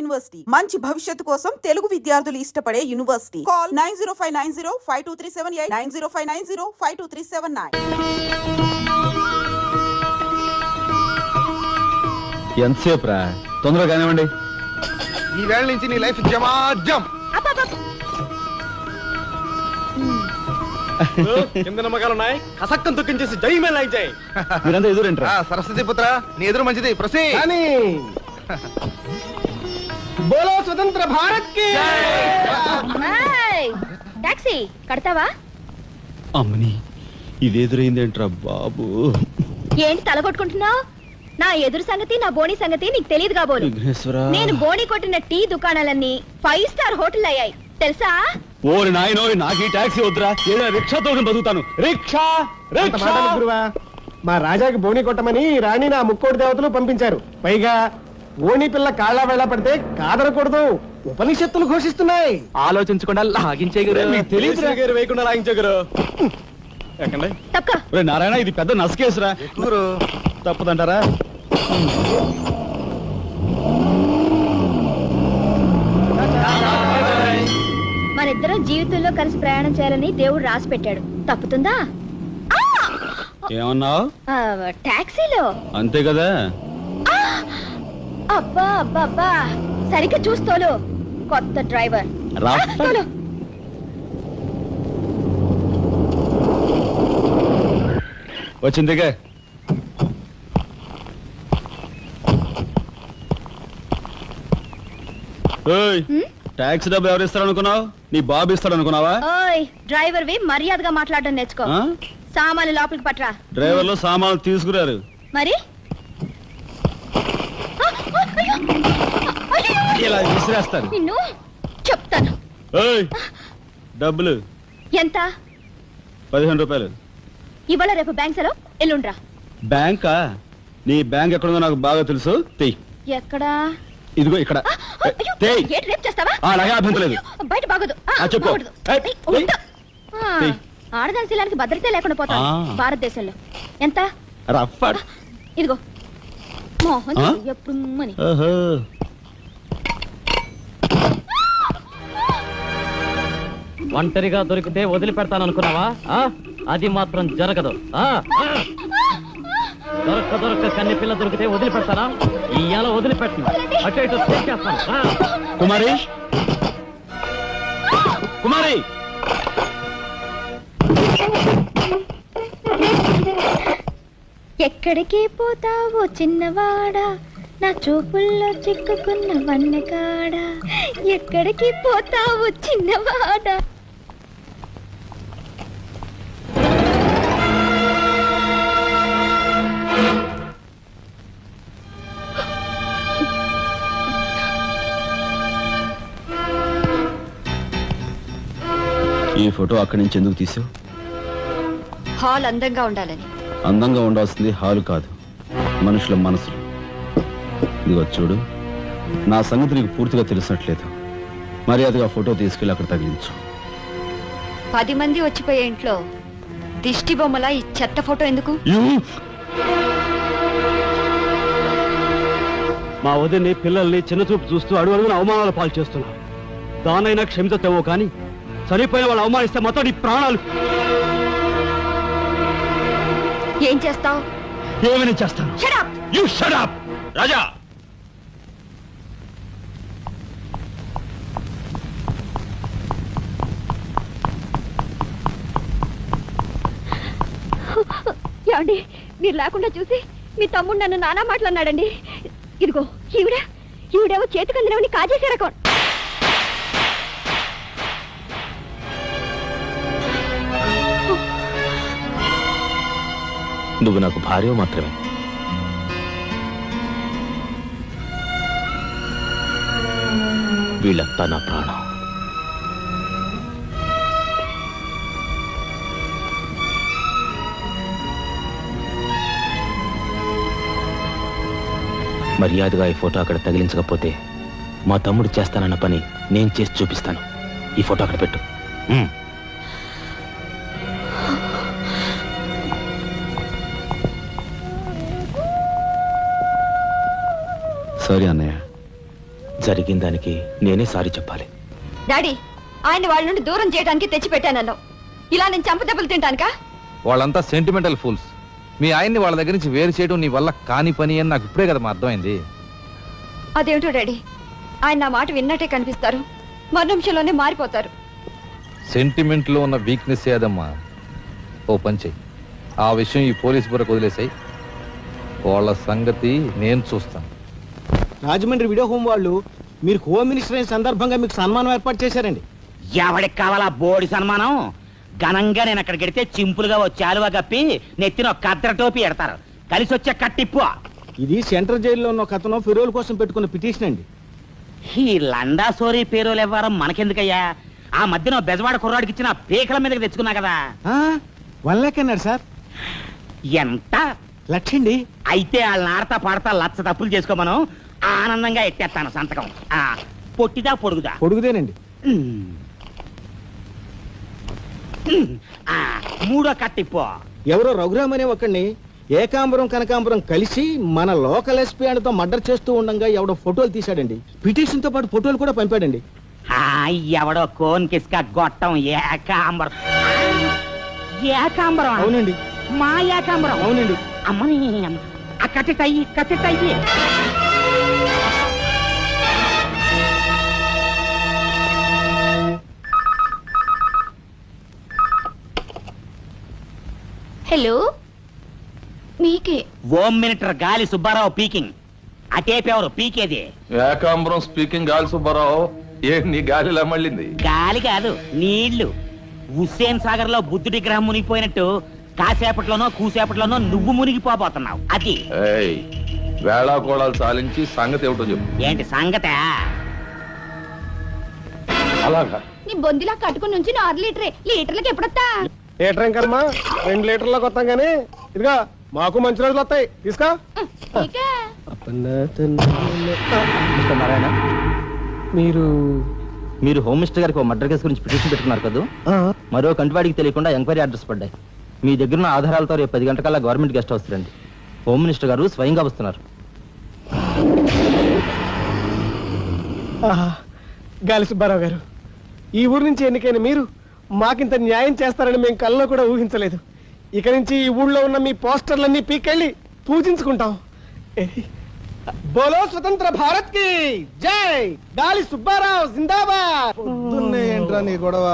University మంచి భవిష్యత్తు కోసం తెలుగు విద్యార్థులు ఇష్టపడే యూనివర్సిటీ. కాల్ 9059052378 9059052379. ఎంతసేపు రా, తొందరగా కానివ్వండి. ఈ వేళ నుంచి నీ లైఫ్ జమాజం. కింద నమ్మకాలున్నాయి, కసక్కం తొక్కించేసి జై మేళ జై. మీరంతా ఎదురేంట్రా? సరస్వతి పుత్ర, నీ ఎదురు మంచిది. ప్రసీ బోలో స్వతంత్ర భారత్ కి. టాక్సీ కడతావా? అమ్మని, ఇది ఎదురైందేంట్రా బాబు? ఏంటి తలగొట్టుకుంటున్నావు? నా ఎదురు సంగతి, నా బోని సంగతి నీకు తెలియదు కాబోలు. నేను బోని కొట్టిన టీ దుకాణాలన్నీ 5 స్టార్ హోటల్ అయ్యాయి తెలుసా? ఓరి నాయనో, నాకు ఈ టాక్సీ వద్దురా, ఏదో రిక్షాతో బతుకుతాను. రిక్షా గురువా, మా రాజాకి బోని కొట్టమని రాణి నా ముక్కోటి దేవతలు పంపించారు. పైగా ఓణి పిల్ల కాళ్ళ వేళ పడితే కాదనకూడదు, ఉపనిషత్తులు ఘోషిస్తున్నాయి. ఆలోచించకుండా లాగించేయగరు, వేయకుండా లాగించగరు. నారాయణ, ఇది పెద్ద నసకేసురా. తప్పదంటారా? మనిద్దరం జీవితంలో కలిసి ప్రయాణం చేయాలని దేవుడు రాసి పెట్టాడు. తప్పుతుందా? ఏమన్నావు? టాక్సీలో అంతే కదా. అబ్బా అబ్బా అబ్బా, సరిగ్గా చూస్తోలు. కొత్త డ్రైవర్ వచ్చిందిగా. టాక్సీ డబ్బు ఎవరు ఇస్తారు అనుకున్నావు? నీ బాబు ఇస్తాడు అనుకున్నావా? ఓయ్ డ్రైవర్ వి మర్యాదగా మాట్లాడడం నేర్చుకో. సామాన్లు లోపలికి పట్రా. డ్రైవర్లు సామాన్లు తీసుకురారు మరి ఇలా విసిరేస్తారు. నిన్ను చెప్తాను. డబ్బులు ఎంత? 15 రూపాయలు. ఇవాళ రేపు బ్యాంక్ సెలవు, ఎల్లుండ్రా. బ్యాంకా? నీ బ్యాంక్ ఎక్కడుందో నాకు బాగా తెలుసు. తెయ్. ఎక్కడా? ఇదిగో ఇక్కడ. అలాగే అభ్యంతరం లేదు. బయట బాగోదు. చెప్పు. ఆడదాని శీలానికి భద్రత లేకుండా పోతా భారతదేశంలో. ఎంత? ఇదిగో మోహన్ ఎప్పుడు మని. ఒంటరిగా దొరికితే వదిలిపెడతాను అనుకున్నావా? అది మాత్రం జరగదు. దొరక్క కన్ని పిల్ల దొరికితే వదిలిపెడతానా? ఇయ్యాల వదిలిపెట్టను. అటు ఇటు చేస్తాను. కుమారి, కుమారి, ఎక్కడికి పోతావో చిన్నవాడా, నా చూపుల్లో చిక్కుకున్న వన్నెకాడా. ఎక్కడికి పోతావో చిన్నవాడా. ఈ ఫోటో అక్కడి నుంచి ఎందుకు తీసావు? హాల్ అందంగా ఉండాలని. అందంగా ఉండాల్సింది హాలు కాదు, మనుషుల మనసులు. ఇదిగో చూడు, నా సంగతి నీకు పూర్తిగా తెలిసినట్లేదు. మర్యాదగా ఫోటో తీసుకెళ్ళి అక్కడ తగిలించు. 10 మంది వచ్చిపోయే ఇంట్లో దిష్టి బొమ్మలా ఈ చెత్త ఫోటో ఎందుకు? మా వదిని పిల్లల్ని చిన్నచూపు చూస్తూ అడుగున అవమానాలు పాలు చేస్తున్నావు. దానైనా క్షమితేవో కానీ చనిపోయిన వాళ్ళు అవమానిస్తే మొత్తం నీ ప్రాణాలు. ఏం చేస్తావు? ఏమైనా చేస్తాను. రాజా, ఏమండి, మీరు లేకుండా చూసి మీ తమ్ముడు నన్ను నానా మాట్లాడినాడండి. ఇదిగో ఈవిడేమో చేతికి అందినవని కాజేసే రకం. నువ్వు నాకు భార్య మాత్రమే. వీళ్ళంతా నా ప్రాణం. మర్యాదగా ఈ ఫోటో అక్కడ తగిలించకపోతే మా తమ్ముడు చేస్తానన్న పని నేను చేసి చూపిస్తాను. ఈ ఫోటో అక్కడ పెట్టు. సారీ అన్నయ్య, జరిగిన దానికి నేనే సారీ చెప్పాలి. డాడీ, ఆయన వాళ్ళ నుండి దూరం చేయడానికి తెచ్చిపెట్టానన్నావు. ఇలా నేను చంపదెబ్బలు తింటానుకా? వాళ్ళంతా సెంటిమెంటల్ ఫూల్స్. మీ ఆయన్ని వాళ్ళ దగ్గర నుంచి వేరు చేయడం నీ వల్ల కాని పని అని నాకు ఇప్పుడే కదా అర్థమైంది. అదేమిటో డాడీ, ఆయన నా మాట విన్నట్టే కనిపిస్తారు, మరు నిమిషంలోనే మారిపోతారు. సెంటిమెంట్ లో ఉన్న వీక్నెస్ ఏదమ్మా. ఓ పని చెయ్యి, ఆ విషయం ఈ పోలీస్ బుర్రకు వదిలేసాయి. వాళ్ళ సంగతి నేను చూస్తాను. రాజమండ్రి వీడియో హోమ్ వాళ్ళు మీరు హోమ్ మినిస్టర్ అయిన సందర్భంగా మీకు సన్మానం ఏర్పాటు చేశారండి. ఎవడికి కావాలా బోడి సన్మానం? ఘనంగా నేను అక్కడికి వెడితే చింపులుగా ఓ చాలువా కప్పి నెత్తిన ఒక కద్దర టోపీ ఎడతారు. కలిసి వచ్చే కట్టిప్పు. ఇది సెంట్రల్ జైల్లో ఉన్న ఒక అతను ఫిరోల్ కోసం పెట్టుకున్న పిటిషన్ అండి. ఈ లండా సోరీ పేరోలు ఇవ్వడం మనకెందుకయ్యా? ఆ మధ్యన బెజవాడ కుర్రాడికి ఇచ్చిన పీకల మీదకి తెచ్చుకున్నా కదా. 1 lakh అన్నాడు సార్. ఎంత? 1 lakh అండి. అయితే వాళ్ళని ఆడతా పాడతా లచ్చ తప్పులు చేసుకోమను, ఆనందంగా ఎట్టేస్తాను సంతకం. పొట్టిదా పొడుగుదా? పొడుగుదేనండి. మూడో కట్టిప్పు. ఎవరో రఘురామ్ అనే ఒకడిని ఏకాంబరం కనకాంబరం కలిసి మన లోకల్ ఎస్పీ అండ్తో మర్డర్ చేస్తూ ఉండగా ఎవడో ఫోటోలు తీశాడండి. పిటిషన్ తో పాటు ఫోటోలు కూడా పంపాడండి. ఎవడో కోన్ కిస్క గొట్టం ఏకాంబరం. ఏకాంబరం? అవునండి. మా ఏకాంబరం? అవునండి. అమ్మని కట్టెటయ్యి కట్టెటయ్యి. హలో, మీకే. హోమ్ మినిస్టర్ గాలి సుబ్బారావు పీకింగ్. అటేపెవరు పీకేది? ఏకాంబరం స్పీకింగ్. గాలి సుబ్బారావు, ఏ నీ గాలిలా మళ్ళింది? గాలి కాదు, నీళ్లు. హుస్సేన్ సాగర్ లో బుద్ధుడి గ్రహం మునిగిపోయినట్టు కాసేపట్లోనో కూసేపట్లోనో నువ్వు మునిగిపోబోతున్నావు. అది వేళాకోళాలు చాలించి సంగతి ఏమిటో చెప్పు. ఏంటి సంగత? అలాగా నీ బొందిలా కట్టుకుని నుంచి 6 లీటరే. లీటర్లకి ఎప్పుడొస్తా? లీటర్ కర్మ 2 లీటర్లకు వస్తాం కానీ ఇదిగా మాకు మంచి రోజులు వస్తాయి. తీసుకో. నారాయణ, మీరు హోమ్ మినిస్టర్ గారికి ఒక మర్డర్ కేసు గురించి పిటిషన్ పెట్టుకున్నారు కదా. మరో కంటివాడికి తెలియకుండా ఎంక్వైరీ అడ్రస్ పడ్డాయి. మీ దగ్గర ఉన్న ఆధారాలతో రేపు 10 గంటకల్లా గవర్నమెంట్ గెస్ట్ హౌస్ రండి. హోమ్ మినిస్టర్ గారు స్వయంగా వస్తున్నారు. గాలి సుబ్బారావు గారు, ఈ ఊరు నుంచి ఎన్నికైన మీరు మాకింత న్యాయం చేస్తారని మేము కల్లో కూడా ఊహించలేదు. ఇక నుంచి ఈ ఊళ్ళో ఉన్న మీ పోస్టర్లన్నీ పీకెళ్ళి పూజించుకుంటాం. బోలో స్వతంత్ర భారత్ కి జై. గాలి సుబ్బారావు జిందాబాద్. ఏంట్రా నీ గొడవ?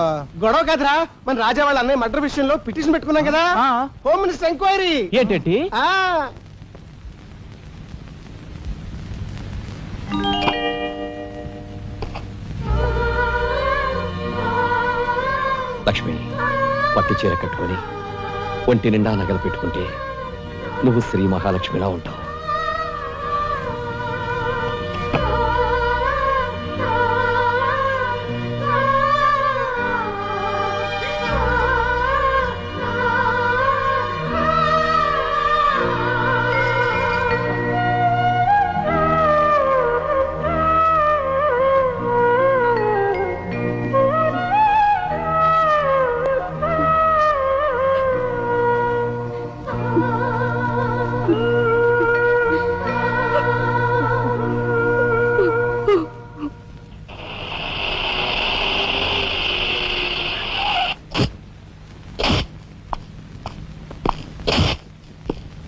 గొడవ కాదురా, మన రాజా వాళ్ళ అన్నయ్య మర్డర్ విషయంలో పిటిషన్ పెట్టుకున్నాం కదా. Home minister enquiry. ఏంటి? లక్ష్మి, పట్టు చీర కట్టుకొని ఒంటి నిండా నగలు పెట్టుకుంటే నువ్వు శ్రీ మహాలక్ష్మిలా ఉంటావు.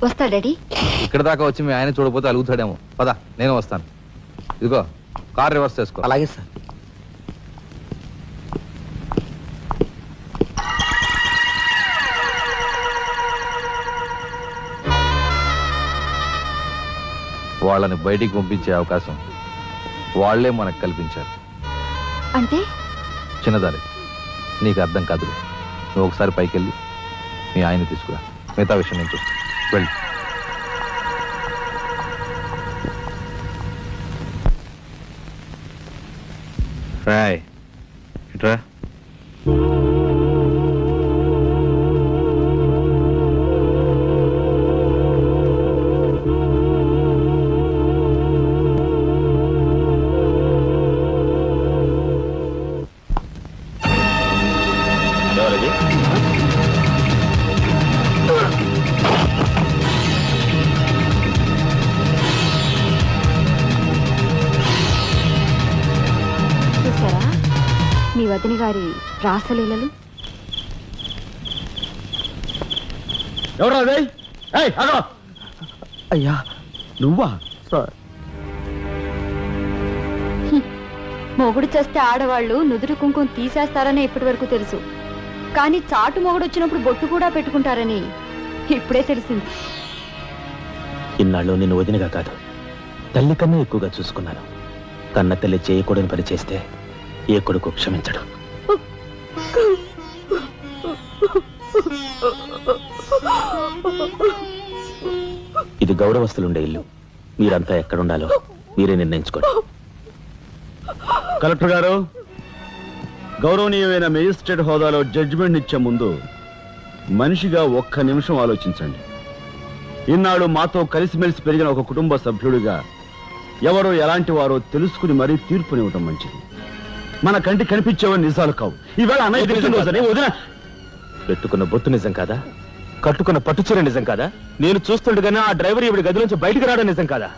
వస్తా డాడీ. ఇక్కడ దాకా వచ్చి మీ ఆయన చూడకపోతే అలుగుతాడేమో. పద, నేను వస్తాను. ఇదిగో కార్ రివర్స్ చేసుకో. అలాగే సార్. వాళ్ళని బయటికి పంపించే అవకాశం వాళ్లే మనకు కల్పించారు. అంటే చిన్నదారి, నీకు అర్థం కాదు. నువ్వు ఒకసారి పైకి వెళ్ళి మీ ఆయన తీసుకురా. మిగతా విషయం నేను చూస్తాను. వెళ్ళి రాయ్ ఇట్రా. మీ వదిన గారి రాసలీలలు. ఎవరా అదే? అయ్యా నువ్వా? సార్ మొగుడు చేస్తే ఆడవాళ్ళు నుదురు కుంకుమ తీసేస్తారని ఇప్పటి వరకు తెలుసు, కానీ చాటు మొగుడు వచ్చినప్పుడు బొట్టు కూడా పెట్టుకుంటారని ఇప్పుడే తెలిసింది. ఇన్నాళ్ళు నిన్ను వదినగా కాదు, తల్లి కన్నా ఎక్కువగా చూసుకున్నాను. కన్న తల్లి చేయకూడని పని చేస్తే ఏ కొడుకు క్షమించడు. ఇది గౌరవస్తులుండే ఇల్లు. మీరంతా ఎక్కడుండాలో మీరే నిర్ణయించుకోండి. కలెక్టర్ గారు, గౌరవనీయమైన మేజిస్ట్రేట్ హోదాలో జడ్జిమెంట్ ఇచ్చే ముందు మనిషిగా ఒక్క నిమిషం ఆలోచించండి. ఇన్నాళ్ళు మాతో కలిసిమెలిసి పెరిగిన ఒక కుటుంబ సభ్యుడిగా ఎవరో ఎలాంటి వారో తెలుసుకుని మరీ తీర్పునివ్వటం మంచిది. మన కంటి కనిపించేవని నిజాలు కావు. ఈవేళ అన్నయ్య తెలిసిన వదిన పెట్టుకున్న బొట్టు నిజం కాదా? కట్టుకున్న పట్టుచీర నిజం కాదా? నేను చూస్తుండగానే ఆ డ్రైవర్ ఇవిడి గది నుంచి బయటికి రావడం నిజం కాదా?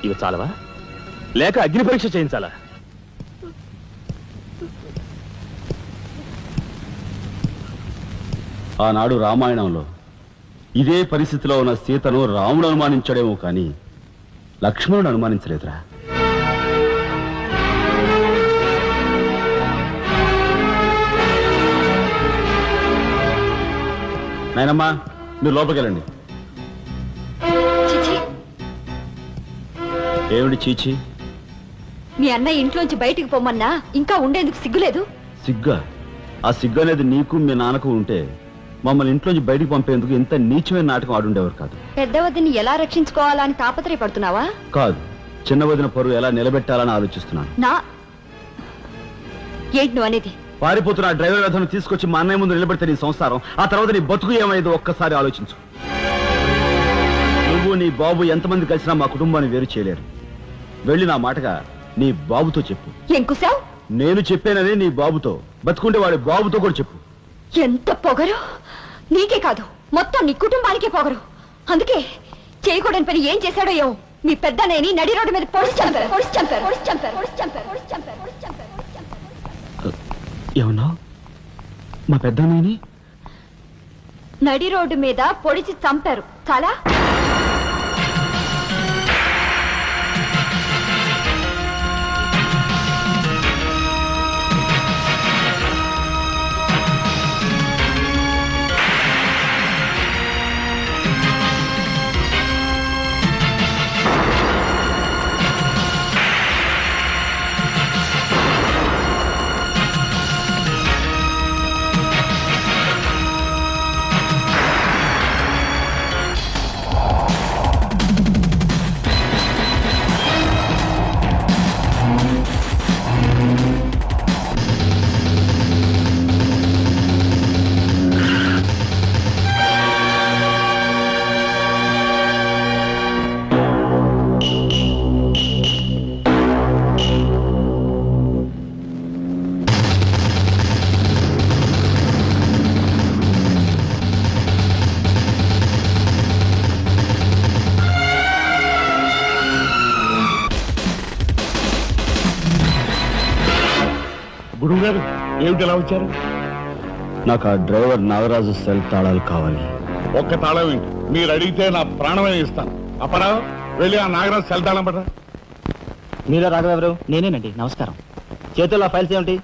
ఇవి చాలవా, లేక అగ్ని పరీక్ష చేయించాలా? ఆనాడు రామాయణంలో ఇదే పరిస్థితిలో ఉన్న సీతను రాముడు అనుమానించాడేమో కానీ లక్ష్మణుడు అనుమానించలేదురా. నాయనమ్మా, మీరు లోపలికెళ్ళండి. ఏమిటి చీచి? మీ అన్నయ్య ఇంట్లోంచి బయటికి పొమ్మన్నా ఇంకా ఉండేందుకు సిగ్గులేదు? సిగ్గా? ఆ సిగ్గు అనేది నీకు మీ నాన్నకు ఉంటే మమ్మల్ని ఇంట్లోంచి బయటికి పంపేందుకు ఇంత నీచమైన నాటకం ఆడుండేవారు కాదు. పెద్ద వదిని ఎలా రక్షించుకోవాలా అని తాపత్రయపడుతున్నావా? కాదు, చిన్న వదిన పరువు ఎలా నిలబెట్టాలని ఆలోచిస్తున్నాను. ఏంటి నువ్వు అనేది? పారిపోతున్న డ్రైవర్ వ్యధను తీసుకొచ్చి మా అన్నయ్య ముందు నిలబెడితే నీ సంసారం, ఆ తర్వాత నీ బతుకు ఏమైందో ఒక్కసారి ఆలోచించు. నువ్వు నీ బాబు ఎంతమంది కలిసినా మా కుటుంబాన్ని వేరు చేయలేరు. వెళ్ళి నా మాటగా నీ బాబుతో చెప్పు. ఏం కుసావ్? నేను చెప్పానని నీ బాబుతో, బతుకుంటే వాడి బాబుతో కూడా చెప్పు. ఎంత పొగరు! నీకే కాదు, మొత్తం నీ కుటుంబానికే పొగరు. అందుకే చేయకూడని పని ఏం చేశాడో ఏమో మీ పెద్దనేని నడి రోడ్డు మీద పొడిచి చంపారు. ఏమన్నా? మా పెద్దనేని నడి రోడ్డు మీద పొడిచి చంపారు. చాలా గురువు గారు ఏమిటి ఎలా వచ్చారు? నాకు ఆ డ్రైవర్ నాగరాజు సెల్ తాళాలు కావాలి. ఒక్క తాళం ఏంటి, మీరు అడిగితే నా ప్రాణమే ఇస్తాను. అపరావు, వెళ్ళి ఆ నాగరాజు సెల్ తాళం పడరా. మీరా రాఘవెవరు? నేనేనండి. నమస్కారం. చేతుల్లో ఫైల్స్ ఏమిటి?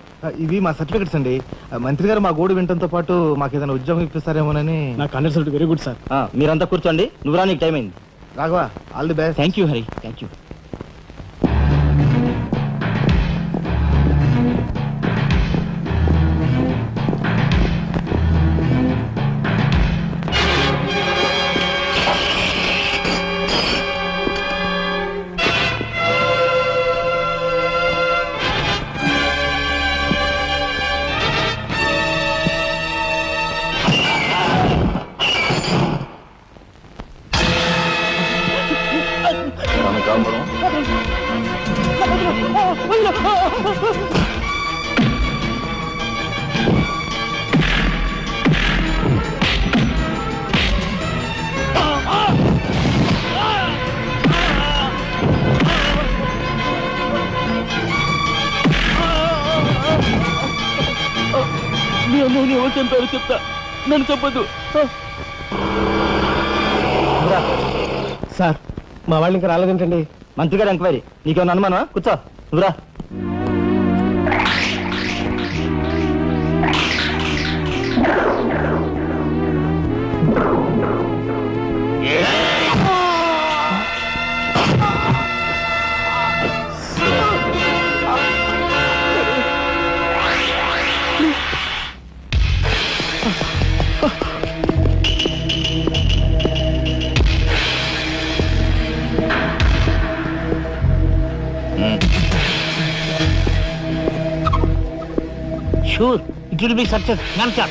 ఇవి మా సర్టిఫికెట్స్ అండి. మంత్రి గారు మా గోడు వినటంతో పాటు మాకు ఏదైనా ఉద్యోగం ఇప్పిస్తారేమోనని. నా కండక్ట్ వెరీ గుడ్ సార్. మీరంతా కూర్చోండి. నువ్వు నీకు టైం అయింది. Raghava, all the best. Thank you Hari, thank you. నేను ఎవరు చంపారో చెప్తా, నన్ను చెప్పొద్దు. సార్ మా వాళ్ళు ఇంకా రాలేదేంటండి? మంత్రి గారు ఎంక్వైరీ, నీకేమన్నా అనుమానమా? కూర్చో, నువ్వురా. Sure, it will be success, Namcha.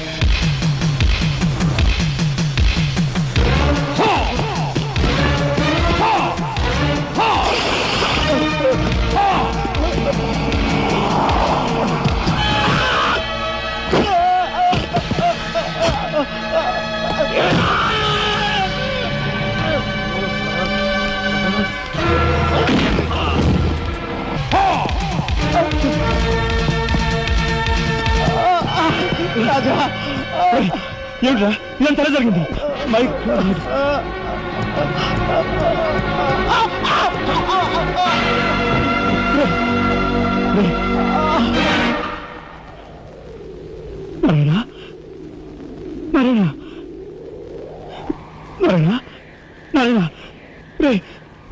రాజా, ఏమిట్రా ఇదంతా ఎలా జరిగింది? నారాయణ, నారాయణ, నారాయణ, నారాయణ, రే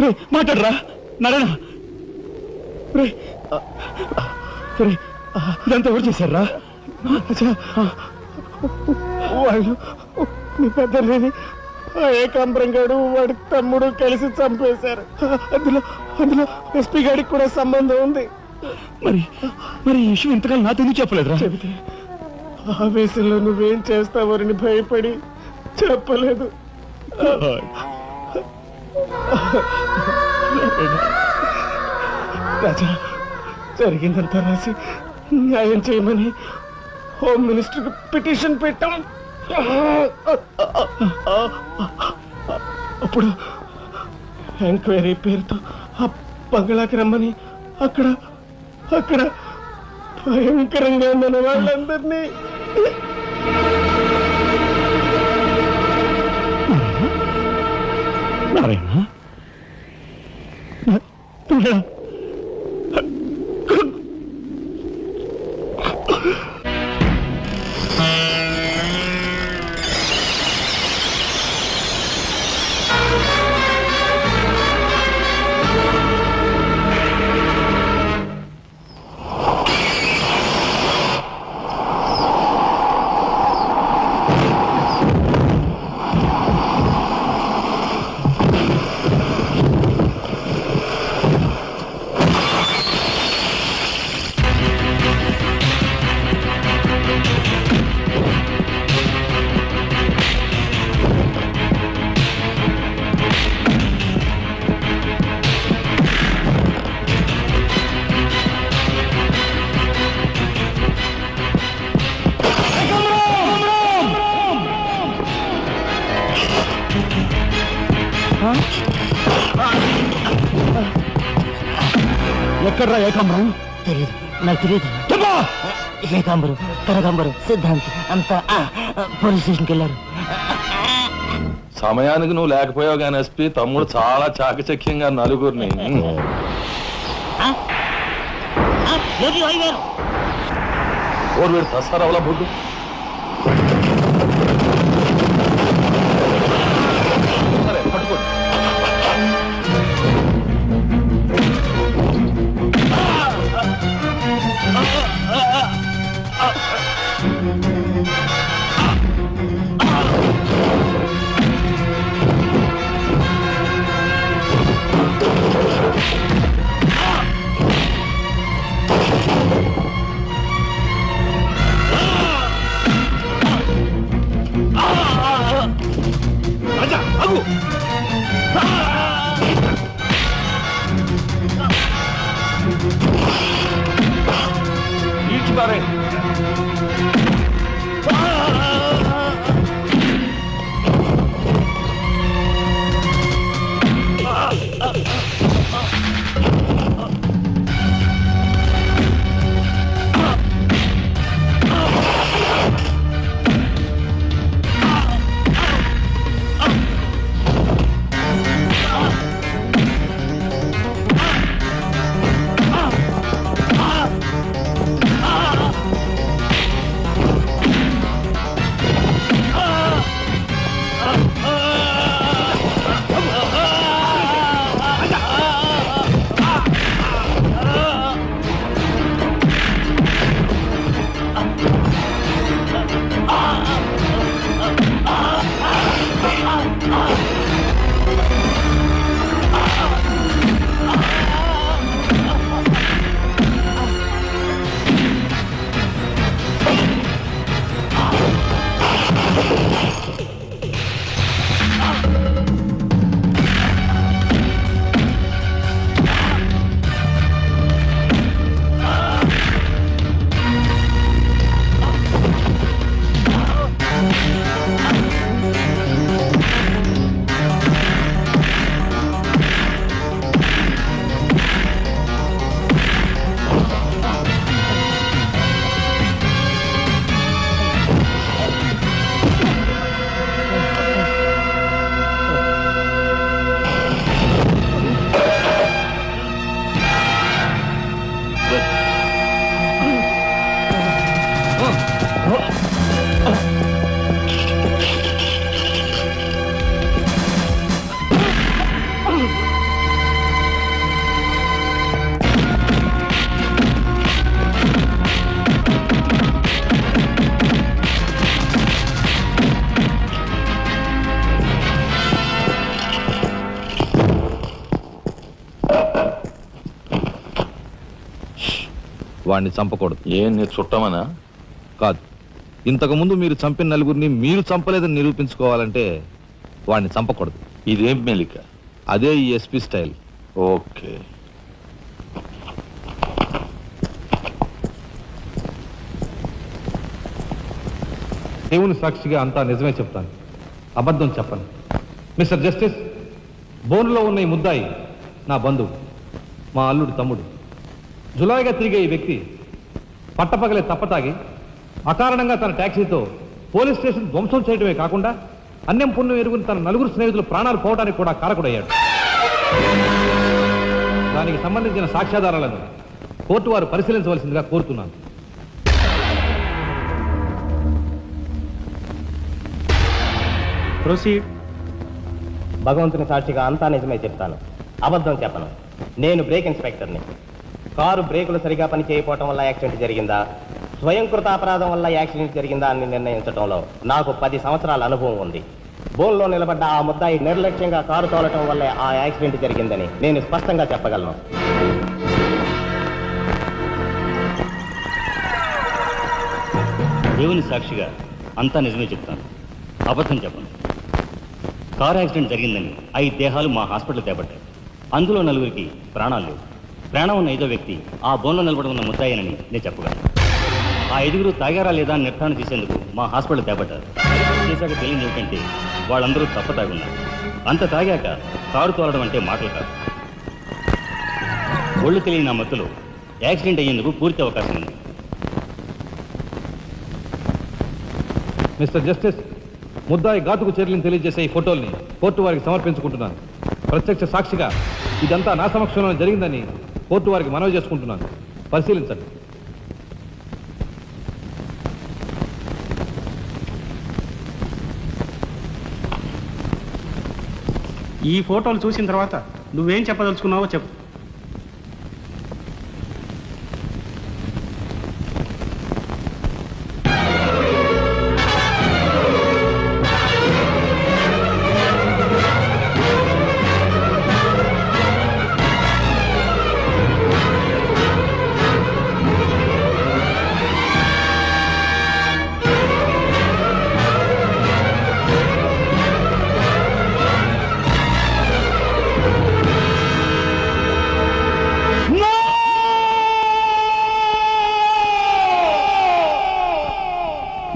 రే మాట్లాడరా నారాయణ, రే రే ఇదంతా ఎవరు చేశారా? వాళ్ళు మీ పెద్దలేని ఏకాంబరం గారు వాడి తమ్ముడు కలిసి చంపేశారు. అందులో అందులో ఎస్పీ గారికి కూడా సంబంధం ఉంది. మరి మరి ఈ విషయం ఇంతకాలం నాతో ఎందుకు చెప్పలేదురా? చెబితే ఆవేశంలో నువ్వేం చేస్తావని భయపడి చెప్పలేదు. రాజా, జరిగిందంతా రాసి న్యాయం చేయమని హోమ్ మినిస్టర్ పిటిషన్ పెట్టాం. అప్పుడు ఎంక్వైరీ పేరుతో ఆ బంగ్లాకి రమ్మని అక్కడ అక్కడ భయంకరంగా మన వాళ్ళందరినీ నారాయణ, ఎక్కడ్రా ఏకాంబరం? తెలియదు, నాకు తెలియదు. ఏకాంబరం, కనకాంబరం, సిద్ధాంతి అంతా పోలీస్ స్టేషన్కి వెళ్ళారు. సమయానికి నువ్వు లేకపోయావు కానీ ఎస్పీ తమ్ముడు చాలా చాకచక్యంగా నలుగురిని ఓరు తసారవలా బొడ్డు సరే పట్టుకోండి. వాడిని చంపకూడదు. ఏం నీ చుట్టమనా? కాదు, ఇంతకు ముందు మీరు చంపిన నలుగురిని మీరు చంపలేదని నిరూపించుకోవాలంటే వాడిని చంపకూడదు. ఇదేం మెలిక? అదే ఈ ఎస్పీ స్టైల్. ఓకే. దేవుని సాక్షిగా అంతా నిజమే చెప్తాను, అబద్ధం చెప్పను. మిస్టర్ జస్టిస్, బోన్లో ఉన్న ఈ ముద్దాయి నా బంధువు, మా అల్లుడి తమ్ముడు. జులాయిగా తిరిగే ఈ వ్యక్తి పట్టపగలే తప్పతాగి అకారణంగా తన ట్యాక్సీతో పోలీస్ స్టేషన్ ధ్వంసం చేయడమే కాకుండా అన్యం పుణ్యం ఎరుగుని తన నలుగురు స్నేహితులు ప్రాణాలు పోవడానికి కూడా కారకుడయ్యాడు. దానికి సంబంధించిన సాక్ష్యాధారాలను కోర్టు వారు పరిశీలించవలసిందిగా కోరుతున్నాను. ప్రొసీడ్. భగవంతుని సాక్షిగా అంతా నిజమే చెప్తాను, అబద్ధం చెప్పను. నేను బ్రేక్ ఇన్స్పెక్టర్ని. కారు బ్రేకులు సరిగా పని చేయకపోవటం వల్ల యాక్సిడెంట్ జరిగిందా, స్వయంకృత అపరాధం వల్ల యాక్సిడెంట్ జరిగిందా అని నిర్ణయించడంలో నాకు 10 సంవత్సరాల అనుభవం ఉంది. బోన్లో నిలబడ్డ ఆ ముద్దాయి నిర్లక్ష్యంగా కారు తోలటం వల్లే ఆ యాక్సిడెంట్ జరిగిందని నేను స్పష్టంగా చెప్పగలను. దేవుని సాక్షిగా అంతా నిజమే చెప్తాను, అబద్ధం చెప్పను. కారు యాక్సిడెంట్ జరిగిందని 5 దేహాలు మా హాస్పిటల్ తేబట్టాయి. అందులో 4గురికి ప్రాణాలు లేవు. ప్రాణం ఉన్న 5వ వ్యక్తి ఆ బోన్లో నిలబడి ఉన్న ముద్దాయనని నేను చెప్పగలను. ఆ 5గురు తాగారా లేదా అని నిర్ధారణ చేసేందుకు మా హాస్పిటల్ తేబట్టారు. చేశాక తెలియదు ఏమిటంటే వాళ్ళందరూ తప్ప తాగున్నారు. అంత తాగాక కారు తోలడం అంటే మాటలు కాదు. ఒళ్ళు తెలియని ఆ మత్తులో యాక్సిడెంట్ అయ్యేందుకు పూర్తి అవకాశం ఉంది. మిస్టర్ జస్టిస్, ముద్దాయి ఘాతుకు చర్యలను తెలియజేసే ఈ ఫోటోల్ని కోర్టు వారికి సమర్పించుకుంటున్నాను. ప్రత్యక్ష సాక్షిగా ఇదంతా నా సమక్షంలో జరిగిందని కోర్టు వారికి మనవి చేసుకుంటున్నాను. పరిశీలించండి. ఈ ఫోటోలు చూసిన తర్వాత నువ్వేం చెప్పదలుచుకున్నావో చెప్పు.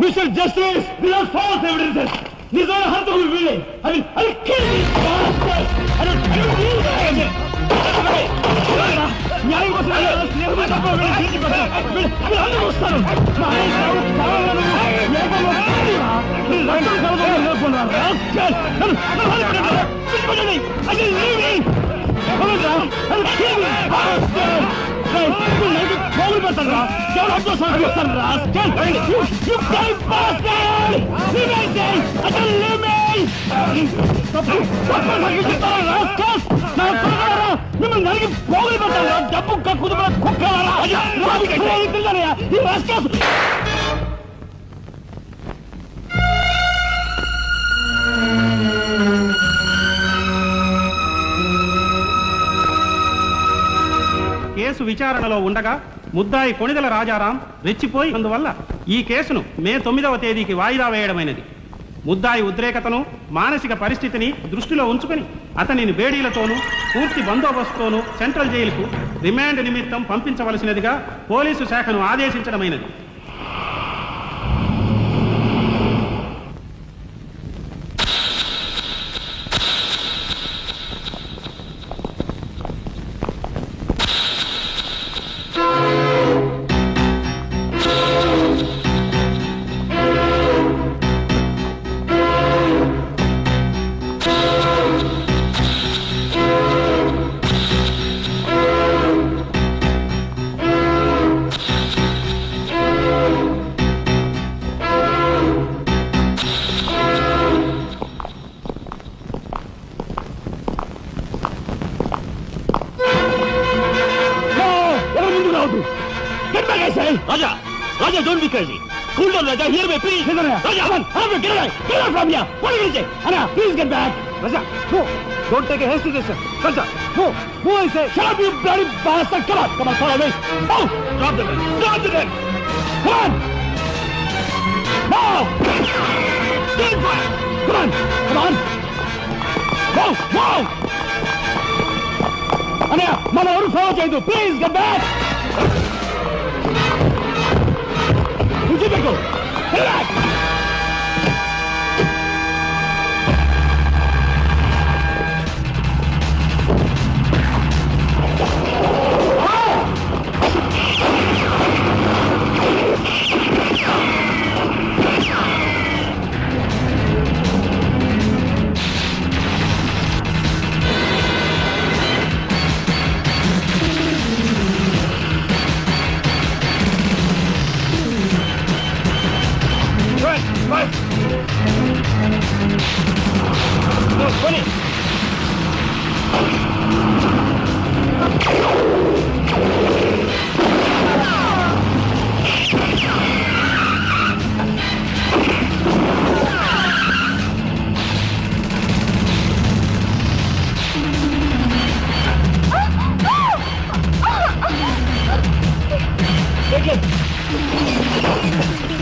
Mr. Justice, these are false evidences. These are hantable willing. I'll kill these bastards. I don't need them. న్యాయం కోసం వస్తాను. మిమ్మల్ని నలిగి పోగులు పెట్టారా? డబ్బు కుదుపల కుక్కలారా? కేసు విచారణలో ఉండగా ముద్దాయి కొణిదెల రాజారాం రెచ్చిపోయి అందువల్ల ఈ కేసును మే 9వ తేదీకి వాయిదా వేయడమైనది. ముద్దాయి ఉద్రేకతను, మానసిక పరిస్థితిని దృష్టిలో ఉంచుకొని అతనిని బేడీలతోనూ పూర్తి బందోబస్తుతోనూ సెంట్రల్ జైలుకు రిమాండ్ నిమిత్తం పంపించవలసినదిగా పోలీసు శాఖను ఆదేశించడమైనది. Raja! Raja, don't be crazy! Cool down, Raja! Hear me, please! Raja, come on! Get away! Get away from here! What are you going to say? Anna, please get back! Raja, no! Don't take a hasty decision. Raja, no! No, I say! Shut up, you bloody bastard! Come on! Come on, follow me! Now! Drop the gun! Drop the gun! Come on! Now! Come on! Come on! Wow! Wow! Anya, మన ఎవరు follow చేయదు please get back ఉచితకు relax Take it!